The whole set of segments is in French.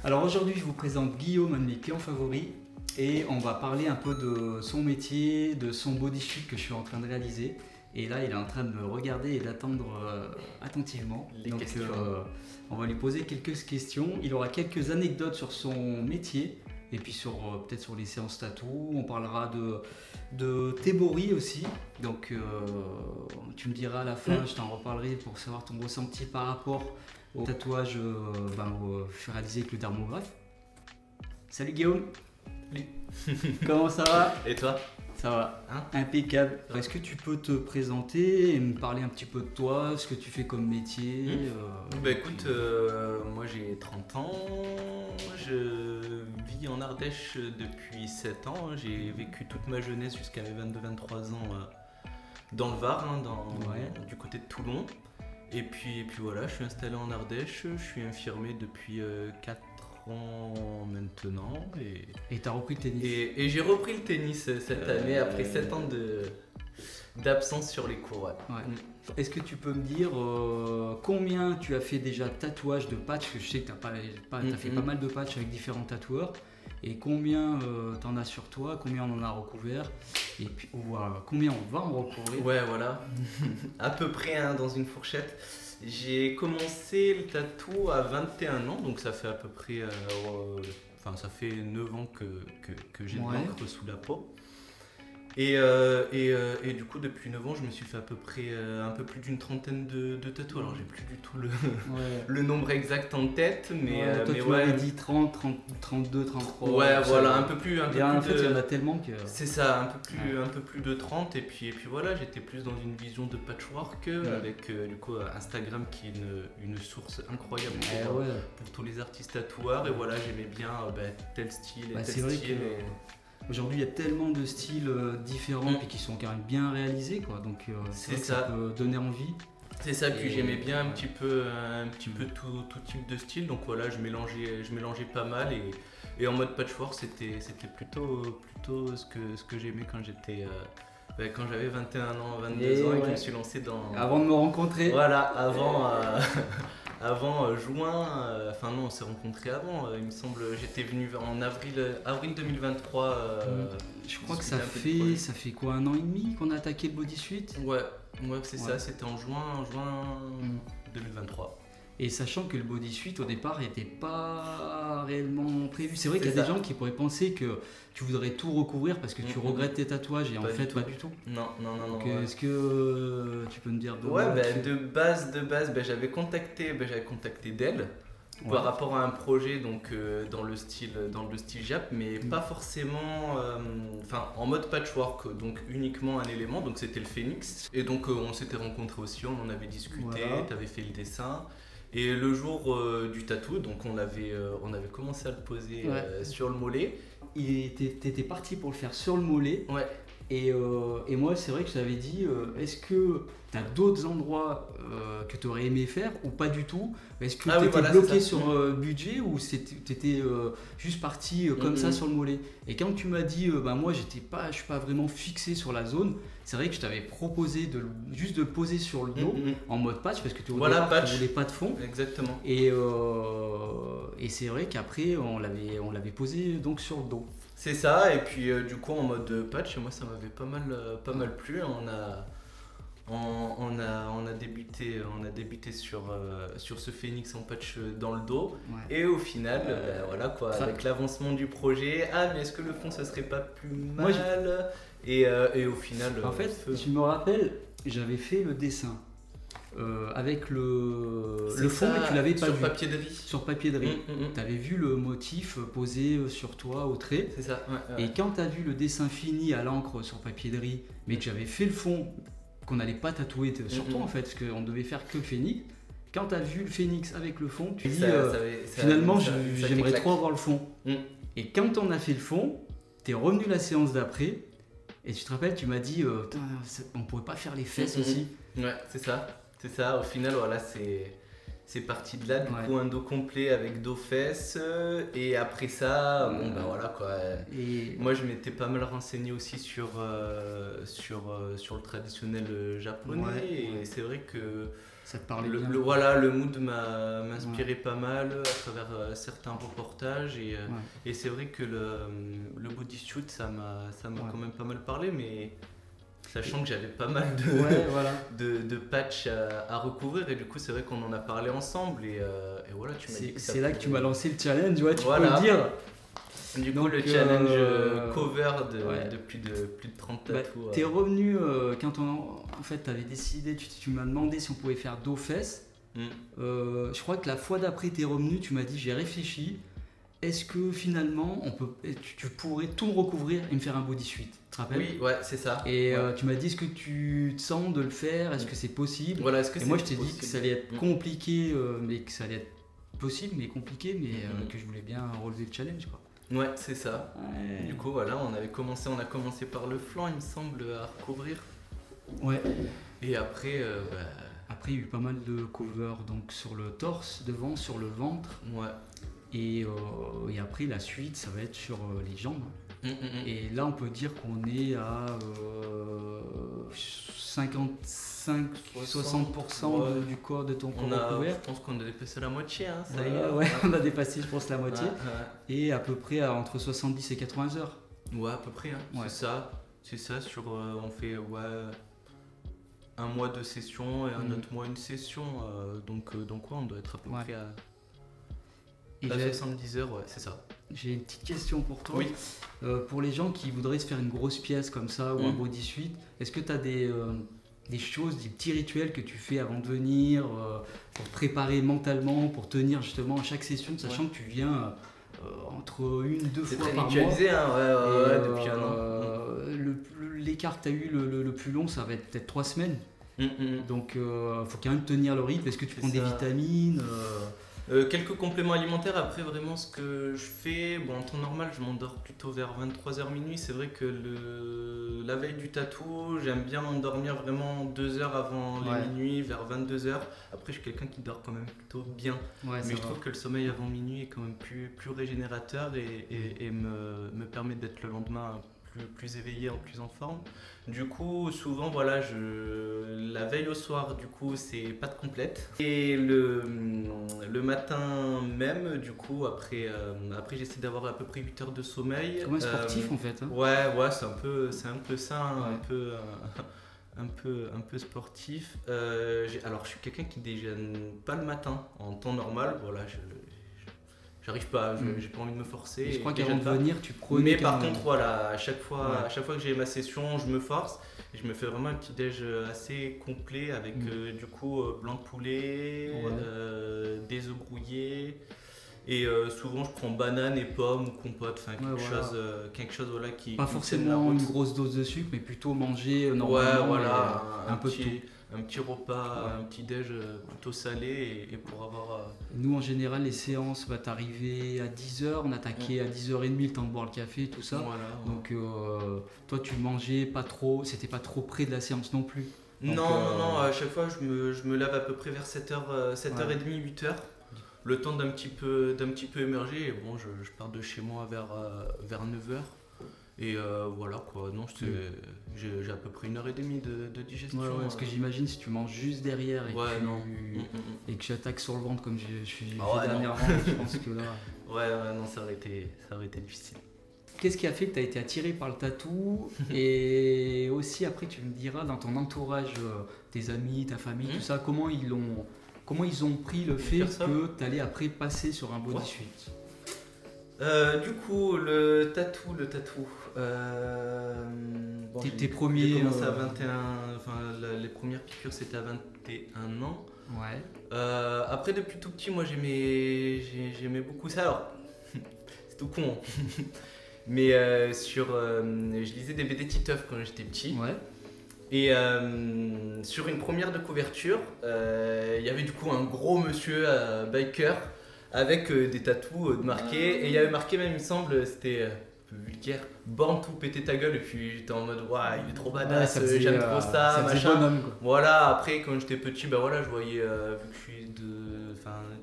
Alors aujourd'hui, je vous présente Guillaume, un de mes clients favoris, et on va parler un peu de son métier, de son bodysuit que je suis en train de réaliser. Et là, il est en train de me regarder et d'attendre attentivement. Donc, on va lui poser quelques questions. Il aura quelques anecdotes sur son métier et puis peut-être sur les séances tatou. On parlera de Tebori aussi. Donc, tu me diras à la fin, je t'en reparlerai pour savoir ton ressenti par rapport au tatouage réalisé avec le dermographe. Salut Guillaume. Salut. Comment ça va? Et toi? Ça va, impeccable. Est-ce que tu peux te présenter et me parler un petit peu de toi, ce que tu fais comme métier? Écoute, moi j'ai 30 ans, je vis en Ardèche depuis 7 ans. J'ai vécu toute ma jeunesse jusqu'à mes 22-23 ans dans le Var, du côté de Toulon. Et puis voilà, je suis installé en Ardèche, je suis infirmier depuis 4 ans maintenant. Et tu as repris le tennis? Et j'ai repris le tennis cette année après 7 ans d'absence sur les cours. Ouais. Est-ce que tu peux me dire combien tu as fait déjà de tatouages de patchs? Je sais que tu as fait pas mal de patchs avec différents tatoueurs. Et combien tu en as sur toi? Combien on en a recouvert? Et puis combien on va en recouvrir? Ouais, voilà. À peu près dans une fourchette. J'ai commencé le tatou à 21 ans, donc ça fait à peu près ça fait 9 ans que j'ai de l'encre sous la peau. Et du coup, depuis 9 ans, je me suis fait à peu près un peu plus d'une trentaine de tatous. Alors, j'ai plus du tout le nombre exact en tête, mais toi, tu m'avais dit 30, 32, 33. Ouais, voilà, un peu plus. En fait, il y en a tellement que. C'est ça, un peu plus de 30. Et puis voilà, j'étais plus dans une vision de patchwork avec du coup Instagram qui est une source incroyable pour tous les artistes tatoueurs. Et voilà, j'aimais bien tel style et tel style. Aujourd'hui, il y a tellement de styles différents et qui sont quand même bien réalisés, quoi. Donc, ça peut donner envie. C'est ça, puis j'aimais bien un petit peu tout type de style. Donc voilà, je mélangeais pas mal et en mode patchwork, c'était plutôt ce que j'aimais quand j'étais quand j'avais 21 ans, 22 ans et que je me suis lancé dans. Avant de me rencontrer. Voilà, avant juin, on s'est rencontrés avant, il me semble, j'étais venu en avril 2023. Je crois que ça fait quoi, 1 an et demi qu'on a attaqué le bodysuit? Ouais, c'est ça, c'était en juin 2023. Et sachant que le bodysuit au départ n'était pas réellement prévu. C'est vrai qu'il y a des gens qui pourraient penser que tu voudrais tout recouvrir parce que tu regrettes tes tatouages et en fait pas du tout. Non. Est-ce que tu peux me dire de base, j'avais contacté d'elle par rapport à un projet dans le style Jap, mais pas forcément en mode patchwork, donc uniquement un élément, donc c'était le Phoenix. Et donc on s'était rencontrés aussi, on en avait discuté, tu avais fait le dessin. Et le jour du tatou, donc on avait commencé à le poser sur le mollet. T'étais parti pour le faire sur le mollet. Ouais. Et moi, c'est vrai que je t'avais dit, est-ce que tu as d'autres endroits que tu aurais aimé faire ou pas du tout? Est-ce que tu étais bloqué sur budget ou tu étais juste parti comme ça sur le mollet? Et quand tu m'as dit, moi, je suis pas vraiment fixé sur la zone, c'est vrai que je t'avais proposé juste de le poser sur le dos en mode patch parce que tu voulais pas de fond. Exactement. Et c'est vrai qu'après, on l'avait posé donc sur le dos. C'est ça, et puis du coup en mode patch, moi ça m'avait pas mal plu. On a débuté sur ce Phoenix en patch dans le dos, et au final, avec l'avancement du projet, mais est-ce que le fond ça serait pas plus mal? Et au final, en fait, je me rappelle, j'avais fait le dessin. Avec le fond, mais tu l'avais pas vu. Sur papier de riz. Tu avais vu le motif posé sur toi au trait. C'est ça. Et quand tu as vu le dessin fini à l'encre sur papier de riz, mais que j'avais fait le fond, qu'on n'allait pas tatouer sur toi en fait, parce qu'on devait faire que le Phoenix. Quand tu as vu le Phoenix avec le fond, tu dis finalement j'aimerais trop avoir le fond. Et quand on a fait le fond, tu es revenu la séance d'après. Et tu te rappelles, tu m'as dit on pourrait pas faire les fesses aussi. Ouais, c'est ça. C'est ça, au final, voilà, c'est parti de là, du coup, un dos complet avec dos fesses, et après ça, voilà quoi. Et moi, je m'étais pas mal renseigné aussi sur le traditionnel japonais, et c'est vrai que Ça te parlait bien. Voilà, le mood m'a inspiré pas mal à travers certains reportages et c'est vrai que le bodysuit ça m'a quand même pas mal parlé, mais sachant que j'avais pas mal de patchs à recouvrir et du coup c'est vrai qu'on en a parlé ensemble et voilà, tu m'as dit que c'est là que tu m'as lancé le challenge, tu peux le dire. Du coup, le challenge cover de plus de 30 tatous. T'es revenu quand en fait t'avais décidé, tu m'as demandé si on pouvait faire dos fesses. Je crois que la fois d'après t'es revenu, tu m'as dit j'ai réfléchi. Est-ce que finalement tu pourrais tout recouvrir et me faire un bodysuit? Tu te rappelles? Oui, ouais, c'est ça. Et tu m'as dit est-ce que tu te sens de le faire? Est-ce que c'est possible? Voilà, et moi je t'ai dit que ça allait être compliqué, mais que ça allait être possible, mais compliqué, mais que je voulais bien relever le challenge, quoi. Ouais, c'est ça. Ouais. Du coup, voilà, on a commencé par le flanc, il me semble, à recouvrir. Ouais. Et après, après, il y a eu pas mal de covers, donc sur le torse, devant, sur le ventre. Ouais. Et après, la suite, ça va être sur les jambes. Et là, on peut dire qu'on est à 55-60% du corps de ton corps recouvert. Je pense qu'on a dépassé la moitié. Hein, ça on a dépassé, je pense, la moitié. Et à peu près entre 70 et 80 heures. Ouais, à peu près. Hein. C'est ça. On fait un mois de session et un autre mois une session. Donc on doit être à peu près à 70 heures, c'est ça. J'ai une petite question pour toi. Oui. Pour les gens qui voudraient se faire une grosse pièce comme ça ou un bodysuit, est-ce que tu as des choses, des petits rituels que tu fais avant de venir pour te préparer mentalement, pour tenir justement à chaque session, sachant que tu viens entre 1-2 fois par mois. C'est ritualisé, depuis un an. L'écart que tu as eu le plus long, ça va être peut-être 3 semaines. Donc il faut quand même tenir le rythme. Est-ce que tu prends des vitamines quelques compléments alimentaires. Après, vraiment, ce que je fais, en temps normal, je m'endors plutôt vers 23h minuit. C'est vrai que la veille du tatou, j'aime bien m'endormir vraiment 2 heures avant les minuit, vers 22h. Après, je suis quelqu'un qui dort quand même plutôt bien. Mais je trouve que le sommeil avant minuit est quand même plus régénérateur et me permet d'être le lendemain plus éveillé, plus en forme. Du coup, souvent, la veille au soir, du coup, c'est pâte complète. Et le matin même, du coup, après j'essaie d'avoir à peu près 8 heures de sommeil. Comme un sportif, en fait. Hein. Ouais, c'est un peu ça, un peu sportif. Alors, je suis quelqu'un qui déjeune pas le matin en temps normal. Voilà, j'arrive pas, j'ai pas envie de me forcer. Et je crois qu'avant de venir, tu prenais. Mais par contre, à chaque fois que j'ai ma session, je me force. Et je me fais vraiment un petit déj assez complet avec du coup blanc de poulet, des œufs brouillés. Et souvent, je prends banane et pommes ou compote, enfin quelque chose qui. Pas forcément une grosse dose de sucre, mais plutôt manger normalement. Un peu de tout. Un petit repas, un petit déj plutôt salé et pour avoir... Nous en général les séances t'arriver à 10h, on attaquait à 10h30 le temps de boire le café, tout ça. Donc toi tu mangeais pas trop, c'était pas trop près de la séance non plus. Donc, non, à chaque fois je me lave à peu près vers 7h30, 8h. Le temps d'un petit peu émerger et je pars de chez moi vers 9h. Et voilà quoi, non, j'ai à peu près 1h30 de digestion. Parce que j'imagine si tu manges juste derrière et que tu attaques sur le ventre comme je suis dernièrement, je pense que là. Non, ça aurait été difficile. Qu'est-ce qui a fait que tu as été attiré par le tatou? Et aussi après tu me diras dans ton entourage, tes amis, ta famille, tout ça, comment ils ont pris le fait que tu allais après passer sur un bodysuit? Du coup, le tatou. Tes premiers. J'ai commencé à 21. Enfin, les premières piqûres c'était à 21 ans. Ouais. Après, depuis tout petit, moi j'aimais beaucoup ça. Alors, c'est tout con. Mais je lisais des BD Titeuf quand j'étais petit. Ouais. Et sur une première de couverture, il y avait du coup un gros monsieur biker avec des tatous marqués. Et il y avait marqué même, il me semble, c'était un peu vulgaire, Born to péter ta gueule. Et puis j'étais en mode, waouh, il est trop badass, j'aime trop ça, machin. Bonhomme, quoi. Voilà, après quand j'étais petit, je voyais, vu que je suis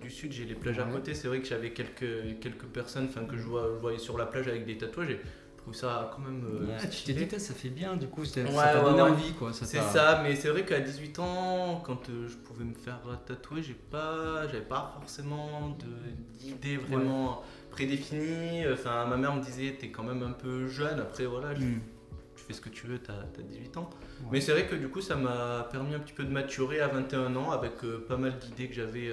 du sud, j'ai les plages à côté. C'est vrai que j'avais quelques personnes que je voyais sur la plage avec des tatouages. Et trouve ça quand même Tu t'es stylé. dit, ça fait bien, du coup, ça Ouais, t'a donné ouais. envie, quoi. C'est ça, mais c'est vrai qu'à 18 ans, quand je pouvais me faire tatouer, j'avais pas forcément d'idée vraiment prédéfinie. Enfin, ma mère me disait, t'es quand même un peu jeune, après voilà, tu fais ce que tu veux, t'as 18 ans. Ouais. Mais c'est vrai que du coup, ça m'a permis un petit peu de maturer à 21 ans avec pas mal d'idées que j'avais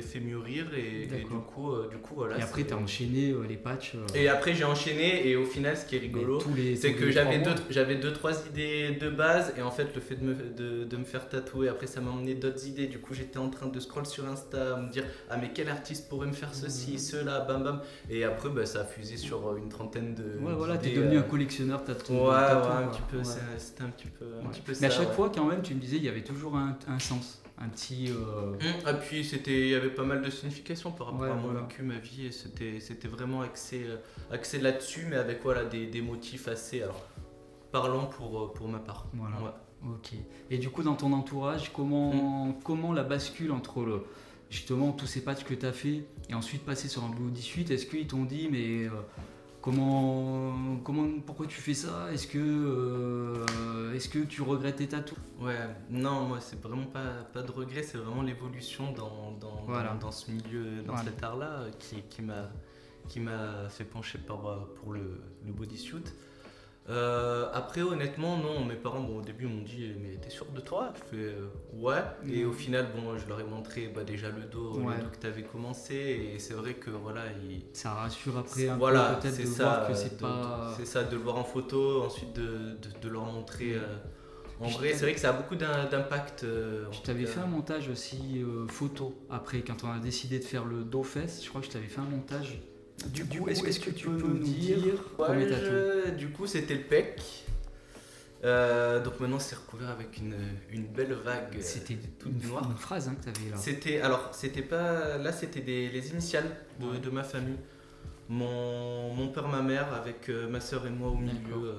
fait mûrir et du coup voilà. Et après t'as enchaîné les patchs. Et après j'ai enchaîné et au final ce qui est rigolo c'est que j'avais deux trois idées de base et en fait le fait de me faire tatouer après ça m'a emmené d'autres idées. Du coup j'étais en train de scroll sur Insta, me dire ah mais quel artiste pourrait me faire ceci, cela, bam bam, et après ça a fusé sur une trentaine de ouais voilà, t'es devenu un collectionneur tatoué. Ouais, un petit peu, c'était un petit peu ça. Mais à chaque fois quand même tu me disais il y avait toujours un sens. Un petit. Et puis il y avait pas mal de significations par rapport à mon vécu, ma vie, et c'était vraiment axé là-dessus, mais avec voilà, des motifs assez parlants pour ma part. Voilà. Ouais. Ok. Et du coup, dans ton entourage, comment la bascule entre justement tous ces patchs que tu as fait et ensuite passer sur un body suite, est-ce qu'ils t'ont dit mais pourquoi tu fais ça? Est-ce que tu regrettes tes tatous? Ouais, non, moi c'est vraiment pas de regret, c'est vraiment l'évolution dans ce milieu, dans cet art-là qui m'a fait pencher pour le bodysuit. Après honnêtement non, mes parents au début m'ont dit mais t'es sûr de toi? Je fais ouais, et au final je leur ai montré déjà le dos que t'avais commencé, et c'est vrai que voilà ça rassure après un peu peut-être de voir que c'est pas... C'est ça, de le voir en photo, ensuite de leur montrer en vrai, c'est vrai que ça a beaucoup d'impact. Je t'avais fait un montage aussi photo après quand on a décidé de faire le dos fest, je crois que je t'avais fait un montage. Du coup, est-ce que tu peux nous dire premier tatou? Du coup, c'était le pec. Donc maintenant, c'est recouvert avec une belle vague. C'était toute noire. Une phrase que tu avais là. C'était pas. Là, c'était les initiales de ma famille. Mon père, ma mère, avec ma soeur et moi au milieu.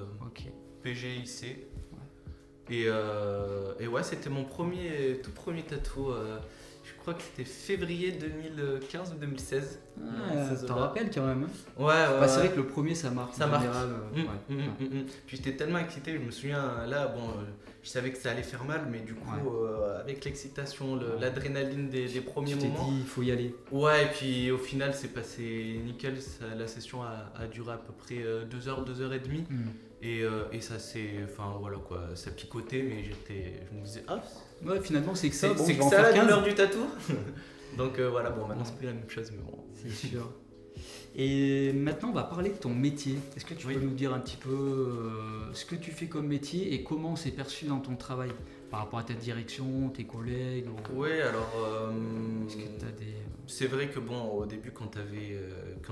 PGIC. Ouais. Et ouais, c'était mon tout premier tatou. Je crois que c'était février 2015 ou 2016. T'en rappelles quand même. Ouais. C'est vrai que le premier ça marque. Ça marque. Puis j'étais tellement excité, je me souviens là, je savais que ça allait faire mal, mais du coup, avec l'excitation, l'adrénaline des premiers moments. Tu t'es dit, il faut y aller. Ouais, et puis au final, c'est passé nickel. La session a duré à peu près 2 heures, 2 heures et demie. Et ça c'est, ça picotait, mais je me disais, ouais, finalement c'est que ça. C'est que ça la douleur du tatou. Donc voilà, maintenant c'est plus la même chose, mais bon. C'est sûr. Et maintenant on va parler de ton métier. Est-ce que tu peux nous dire un petit peu ce que tu fais comme métier et comment c'est perçu dans ton travail par rapport à ta direction, tes collègues Ouais, alors. Est-ce que t'as des... C'est vrai que au début quand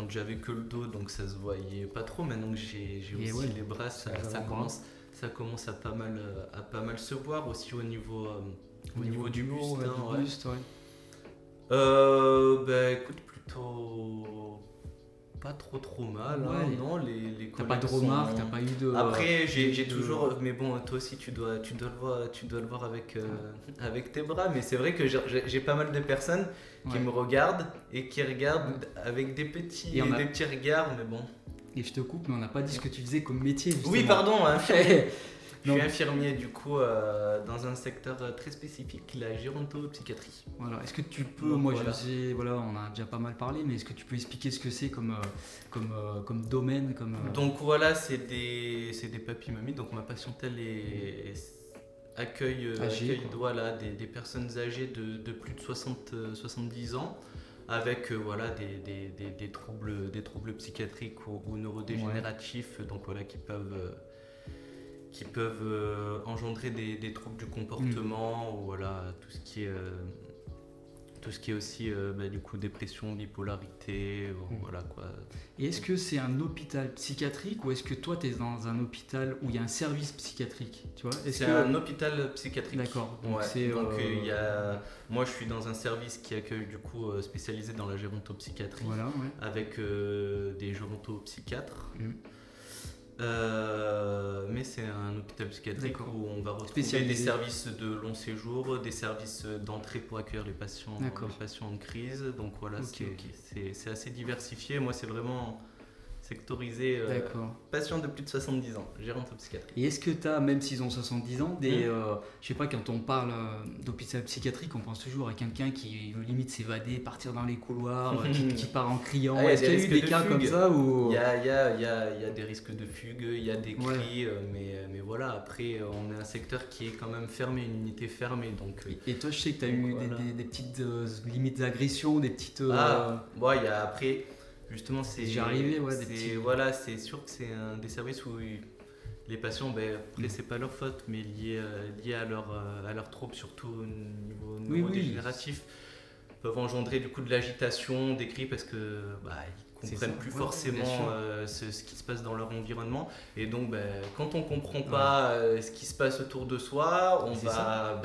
j'avais que le dos, donc ça se voyait pas trop. Maintenant que j'ai aussi les bras, ça commence à pas mal se voir aussi au niveau du buste. Écoute, plutôt pas trop mal. Non, les t'as pas de remarques, t'as pas eu de... Après, j'ai toujours... Mais bon, toi aussi, tu dois le voir avec tes bras. Mais c'est vrai que j'ai pas mal de personnes qui me regardent et qui regardent avec des petits regards, mais bon. Et je te coupe, mais on n'a pas dit ce que tu faisais comme métier, justement. Oui, pardon, je suis infirmier, du coup, dans un secteur très spécifique, la gérontopsychiatrie. Voilà. Est-ce que tu peux, on a déjà pas mal parlé, mais est-ce que tu peux expliquer ce que c'est comme domaine Donc voilà, c'est des papilles-mamies. Donc ma patientèle accueille des personnes âgées de plus de 70 ans, avec des troubles psychiatriques ou neurodégénératifs, donc voilà, qui peuvent engendrer des troubles du comportement, ou voilà, tout ce qui est aussi du coup dépression, bipolarité, voilà quoi. Et est-ce que c'est un hôpital psychiatrique ou est-ce que toi tu es dans un hôpital où il y a un service psychiatrique, tu vois? C'est un hôpital psychiatrique. D'accord. Donc moi je suis dans un service qui accueille du coup spécialisé dans la gérontopsychiatrie, avec des gérontopsychiatres. Mais c'est un hôpital psychiatrique où on va retrouver des services de long séjour, des services d'entrée pour accueillir les patients en crise. Donc voilà, c'est assez diversifié. Moi, c'est vraiment sectorisé D'accord. patient de plus de 70 ans, gérante en psychiatrie. Et est-ce que tu as, même s'ils ont 70 ans, je sais pas, quand on parle d'hôpital psychiatrique, on pense toujours à quelqu'un qui veut limite s'évader, partir dans les couloirs, qui part en criant. Ah, Est-ce qu'il y a eu des cas comme ça ou... Il y a des risques de fugue, il y a des cris, mais voilà, après on est un secteur qui est quand même fermé, une unité fermée. Donc, et toi, je sais que tu as eu des petites limites d'agression, des petites... il y a après... Justement, c'est arrivé, voilà, c'est sûr que c'est un des services où les patients, après c'est pas leur faute, mais lié à leur trouble, surtout au niveau neurodégénératif, peuvent engendrer du coup de l'agitation, des cris parce que ils comprennent plus forcément ce qui se passe dans leur environnement. Et donc, quand on comprend pas ce qui se passe autour de soi, on va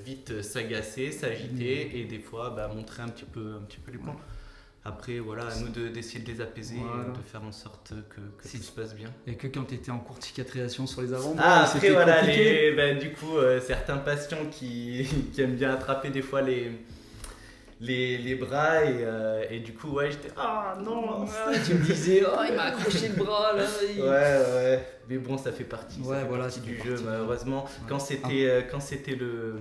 vite s'agacer, s'agiter et des fois montrer un petit peu les points. Après, voilà, à nous d'essayer de les apaiser et de faire en sorte que tout se passe bien. Et que quand tu étais en cours de psychiatrisation sur les avant-bras, après, voilà, du coup, certains patients qui aiment bien attraper des fois les bras et du coup, j'étais non, tu me disais, il m'a accroché le bras là. Ouais, mais bon, ça fait partie, du jeu, malheureusement. Quand c'était le...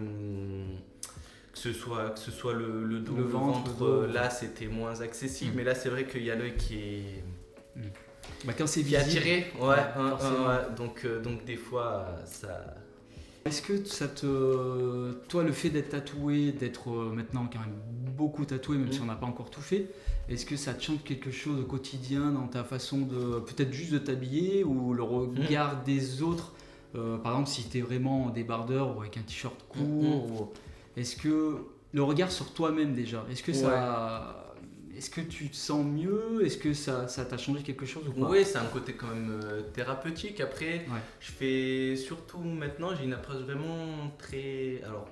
Que ce soit le dos, le ventre, là c'était moins accessible, mais là c'est vrai qu'il y a l'œil qui est quand c'est qui est attiré, donc des fois ça... Est-ce que toi le fait d'être tatoué, d'être maintenant quand même beaucoup tatoué, même si on n'a pas encore tout fait, est-ce que ça te change quelque chose au quotidien dans ta façon de peut-être juste de t'habiller ou le regard des autres, par exemple si tu es vraiment débardeur ou avec un t-shirt court est-ce que le regard sur toi-même déjà, est-ce que tu te sens mieux? Est-ce que ça t'a changé quelque chose ou pas? Oui, c'est un côté quand même thérapeutique. Après, je fais surtout maintenant, j'ai une approche vraiment très... Alors,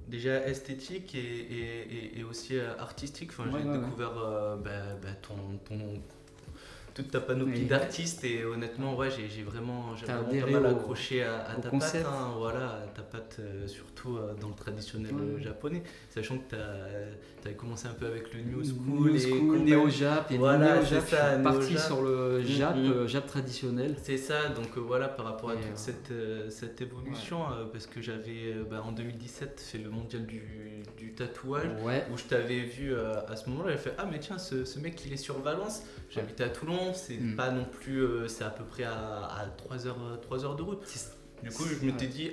déjà esthétique et aussi artistique. Enfin, j'ai découvert toute ta panoplie d'artistes et honnêtement j'ai vraiment pas mal accroché à ta patte, ta patte surtout dans le traditionnel japonais, sachant que tu avais commencé un peu avec le New School, néo-jap et voilà, je suis parti sur le jap traditionnel. C'est ça, donc voilà, par rapport à toute cette évolution, parce que j'avais en 2017 fait le mondial du tatouage, où je t'avais vu à ce moment-là, j'ai fait mais tiens, ce mec il est sur Valence, j'habitais à Toulon, c'est pas non plus, c'est à peu près à 3 heures de route. Du coup, je m'étais dit,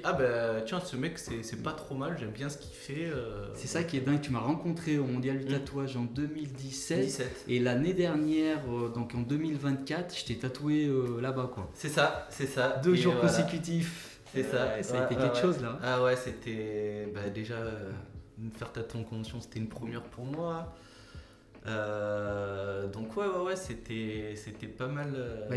tiens, ce mec, c'est pas trop mal, j'aime bien ce qu'il fait. C'est ça qui est dingue, tu m'as rencontré au Mondial du tatouage en 2017. Et l'année dernière, donc en 2024, je t'ai tatoué là-bas, quoi. C'est ça. 2 jours consécutifs. C'est ça. Ça a été quelque chose, là. Ah ouais, c'était... déjà, me faire tatouer en convention, c'était une première pour moi. Donc c'était pas mal.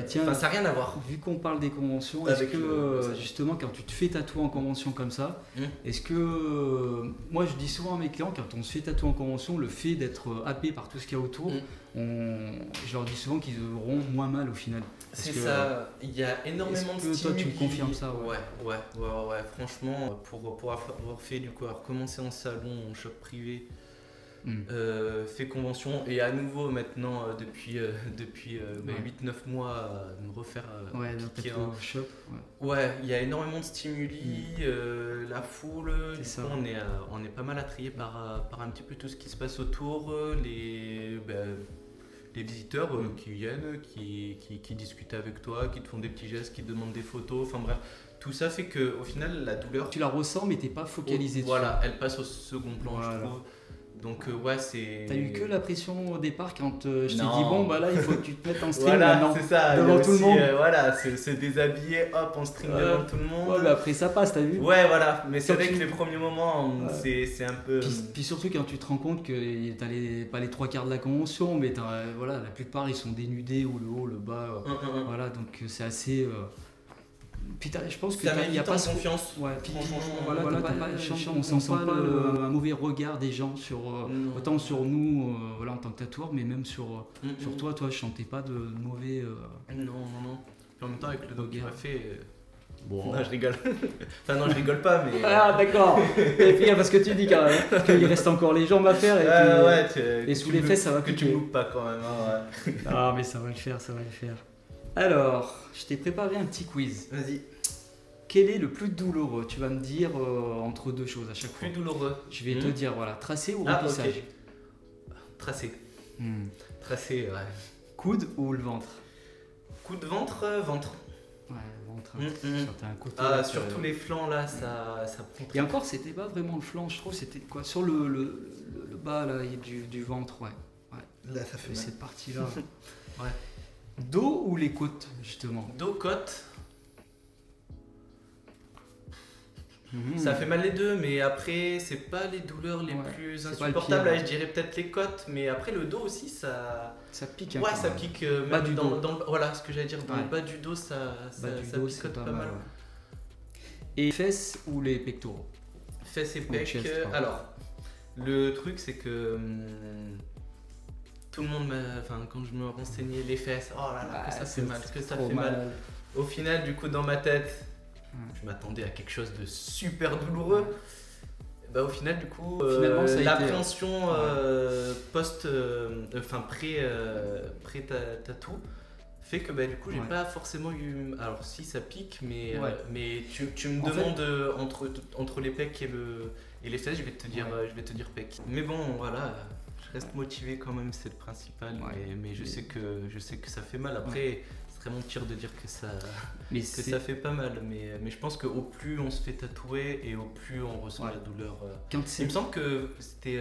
Tiens, ça n'a rien à voir. Vu qu'on parle des conventions, est-ce que justement quand tu te fais tatouer en convention comme ça, est-ce que moi je dis souvent à mes clients, quand on se fait tatouer en convention, le fait d'être happé par tout ce qu'il y a autour, je leur dis souvent qu'ils auront moins mal au final. C'est ça, il y a énormément de stimuli. Toi tu me confirmes ça? Ouais, franchement, pour avoir fait du coup, avoir commencé en salon, en shop privé, fait convention et à nouveau maintenant depuis 8-9 mois me refaire piquer en shop. Il y a énormément de stimuli, la foule, on est pas mal attrayé par un petit peu tout ce qui se passe autour, les visiteurs qui viennent, qui discutent avec toi, qui te font des petits gestes, qui te demandent des photos, enfin bref. Tout ça fait qu'au final, la douleur... Tu la ressens mais t'es pas focalisé dessus. Voilà, elle passe au second plan, je trouve. Donc c'est... T'as eu que la pression au départ quand je t'ai dit là il faut que tu te mettes en string maintenant, c'est ça, devant tout le monde. Se déshabiller, hop, en string devant tout le monde. Mais après ça passe, t'as vu? Ouais, voilà, mais c'est vrai que les premiers moments, c'est un peu... Puis surtout quand tu te rends compte que t'as pas les 3/4 de la convention, mais la plupart ils sont dénudés, ou le haut, le bas, voilà, donc c'est assez... Puis je pense que il n'y a pas confiance. On sent pas un mauvais regard des gens autant sur nous en tant que tatoueur, mais même sur toi je sentais pas de mauvais. Non. En même temps avec le dos qu'il a fait, Bon. Non, je rigole. Enfin, non, je rigole pas, mais. Ah, d'accord. Et puis, parce que tu dis quand même qu'il reste encore les jambes à faire. Et, puis, ouais, et sous les fesses, ça va que piquer. tu loupes pas quand même. Hein, ouais. Ah, mais ça va le faire, ça va le faire. Alors, je t'ai préparé un petit quiz. Vas-y. Quel est le plus douloureux? Tu vas me dire entre deux choses à chaque fois. Plus douloureux. Je vais te dire, voilà, tracé ou Ah, remplissage. ok. Tracé. Tracé, ouais. Coude ou le ventre? Coup de ventre, ventre. Ouais, ventre. T'as un côté. Ah, sur tous les flancs là, ça prend. Et encore, c'était pas vraiment le flanc, je trouve, c'était quoi? Sur le bas là, du ventre, ouais. Là, ça fait mal. Cette partie-là. Ouais. Dos ou les côtes, justement? Dos, côte. Ça fait mal les deux, mais après, c'est pas les douleurs les plus c'est pas insupportables. le pire, Là, je dirais peut-être les côtes, mais après le dos aussi, ça. Ça pique un Ouais, peu. ça pique. Bas Même du dans, dos. voilà ce que j'allais dire, dans Ouais. le bas du dos, ça dos, picote c'est pas mal. ouais. Et fesses ou les pectoraux? Fesses et Ou pecs. chest, pardon. Alors, le truc, c'est que. Tout le monde m'a. Enfin, quand je me renseignais, les fesses, oh là là, que ça fait mal, que ça trop fait mal. Au final, du coup, dans ma tête, je m'attendais à quelque chose de super douloureux. Bah, au final, du coup, Finalement, ça a été, l'appréhension pré-tatou fait que bah, du coup, j'ai pas forcément eu. Alors, si ça pique, mais tu me demandes entre les pecs et les fesses, je vais te dire pec. Mais bon, voilà. Je reste motivé quand même, c'est le principal, mais je sais que ça fait mal. Après, c'est très mentir de dire que ça fait pas mal, mais je pense qu'au plus on se fait tatouer et au plus on ressent la douleur. Il me semble que c'était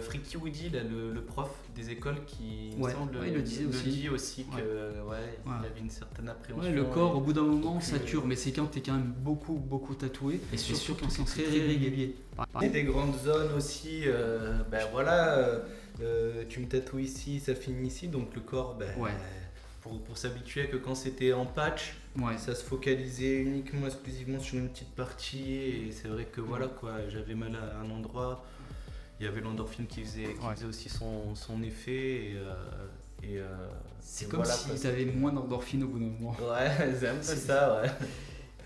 Freaky Woody, là, le prof des écoles, qui il me semble, il le disait aussi. qu'il avait une certaine appréhension. Ouais, le corps, au bout d'un moment, sature, mais c'est quand t'es quand même beaucoup tatoué, et surtout quand c'est très régulier. Et des grandes zones aussi, tu me tatoues ici, ça finit ici, donc le corps, pour s'habituer que quand c'était en patch, ça se focalisait uniquement, exclusivement sur une petite partie, et c'est vrai que voilà quoi, j'avais mal à un endroit, il y avait l'endorphine qui faisait aussi son effet, c'est comme si tu avais moins d'endorphine au bout d'un moment. Ouais, c'est un peu ça, ouais.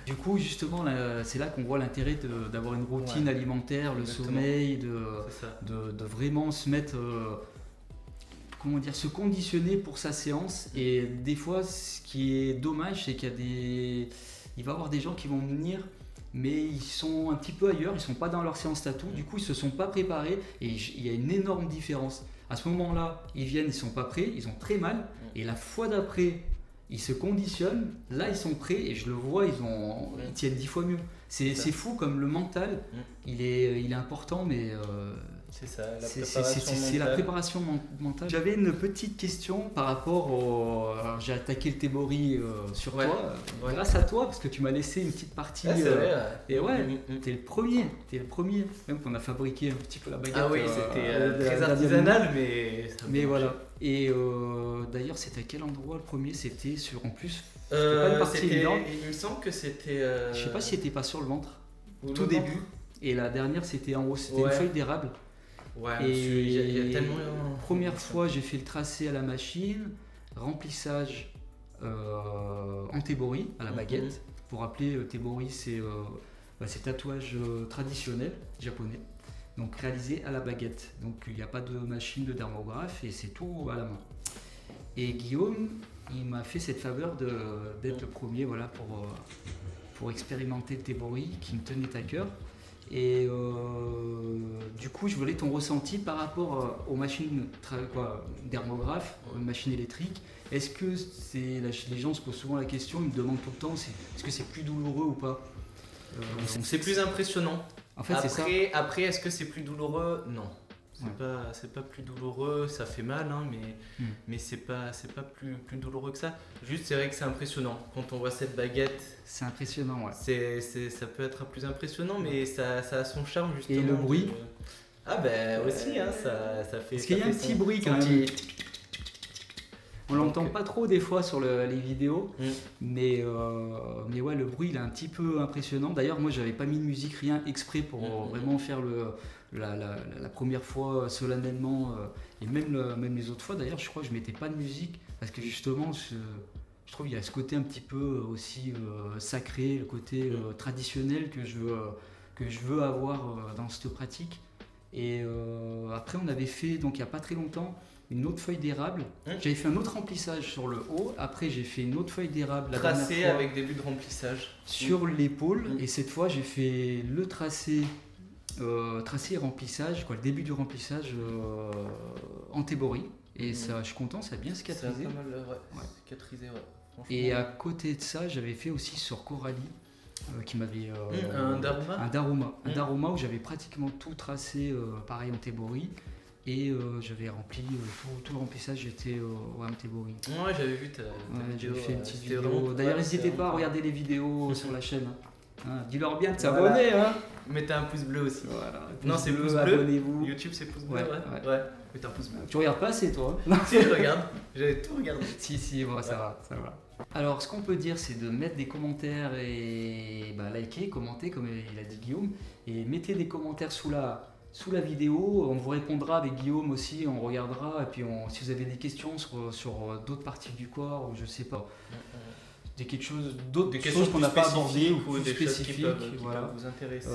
Du coup, justement, c'est là qu'on voit l'intérêt d'avoir une routine alimentaire, le sommeil, de vraiment se mettre, se conditionner pour sa séance. Et des fois, ce qui est dommage, c'est il va y avoir des gens qui vont venir, mais ils sont un petit peu ailleurs, ils sont pas dans leur séance tatou, du coup ils se sont pas préparés et il y a une énorme différence. À ce moment-là, ils viennent, ils sont pas prêts, ils ont très mal, et la fois d'après, ils se conditionnent, là ils sont prêts et je le vois, ils tiennent 10 fois mieux. C'est fou comme le mental, il est important, mais c'est ça, c'est la préparation mentale. J'avais une petite question par rapport alors, j'ai attaqué le théboris sur toi, grâce à toi, parce que tu m'as laissé une petite partie. C'est vrai, et t'es le premier, même qu'on a fabriqué un petit peu la baguette. Ah oui, c'était très artisanal, mais voilà. Et d'ailleurs, c'était à quel endroit le premier? C'était sur, en plus, pas une partie évidente. Il me semble que c'était. Je sais pas si c'était pas sur le ventre, tout début. Et la dernière, c'était en haut, c'était une feuille d'érable. Ouais, et il y a tellement. Première fois, j'ai fait le tracé à la machine, remplissage en théboris à la baguette. Pour rappeler, théboris, c'est tatouage traditionnel japonais, donc réalisé à la baguette. Donc il n'y a pas de machine de dermographe et c'est tout à la main. Et Guillaume, il m'a fait cette faveur d'être le premier, voilà, pour expérimenter le théboris qui me tenait à cœur. Et du coup, je voulais ton ressenti par rapport aux machines dermographes, aux machines électriques. Est-ce que les gens se posent souvent la question, ils me demandent tout le temps, est-ce que c'est plus douloureux ou pas? C'est plus impressionnant. En fait, c'est ça. Après, est-ce que c'est plus douloureux? Non. C'est pas plus douloureux, ça fait mal, hein, mais c'est pas plus douloureux que ça. Juste, c'est vrai que c'est impressionnant. Quand on voit cette baguette, c'est impressionnant, ouais. Ça peut être plus impressionnant, mais ça a son charme, justement. Et le bruit Ah ben aussi, hein, ça fait... Parce qu'il y a un petit bruit quand même. On l'entend pas trop des fois sur les vidéos, mais ouais, le bruit il est un petit peu impressionnant. D'ailleurs, moi j'avais pas mis de musique, rien exprès pour vraiment faire la première fois solennellement, et même les autres fois d'ailleurs, je crois que je mettais pas de musique parce que justement je trouve qu'il y a ce côté un petit peu aussi sacré, le côté traditionnel que je veux avoir dans cette pratique. Et après, on avait fait, donc il n'y a pas très longtemps, une autre feuille d'érable. J'avais fait un autre remplissage sur le haut. Après, j'ai fait une autre feuille d'érable. Tracé avec début de remplissage. Sur l'épaule. Et cette fois, j'ai fait le tracé et remplissage, le début du remplissage en théborie. Et ça, je suis content, ça a bien cicatrisé. Ça a pas mal cicatrisé, Et à côté de ça, j'avais fait aussi sur Coralie. Qui m'avait un daruma. Un daruma où j'avais pratiquement tout tracé pareil en théborie et j'avais rempli tout le remplissage, j'étais en théborie. Ouais, j'avais vu ta vidéo, fait une petite vidéo. D'ailleurs, n'hésitez pas à regarder les vidéos sur la chaîne. Dis-leur bien de s'abonner. Voilà. Mettez un pouce bleu aussi. Voilà, non, c'est pouce bleu. Abonnez-vous. YouTube, c'est pouce bleu. Ouais. Mettez un pouce bleu. Tu regardes pas assez, toi? Si, je regarde. J'avais tout regardé. Si, bon, ça va. Alors, ce qu'on peut dire, c'est de mettre des commentaires et liker, commenter, comme il a dit Guillaume, et mettez des commentaires sous la vidéo. On vous répondra avec Guillaume aussi, on regardera. Et puis, si vous avez des questions sur d'autres parties du corps, ou je sais pas, d'autres choses qu'on n'a pas abordées ou plus spécifiques, qui peuvent vous intéresser.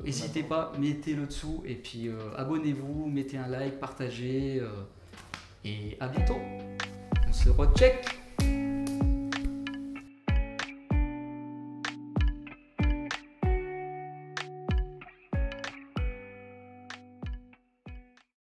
N'hésitez pas, mettez-le dessous. Et puis, abonnez-vous, mettez un like, partagez. Et à bientôt. On se recheck.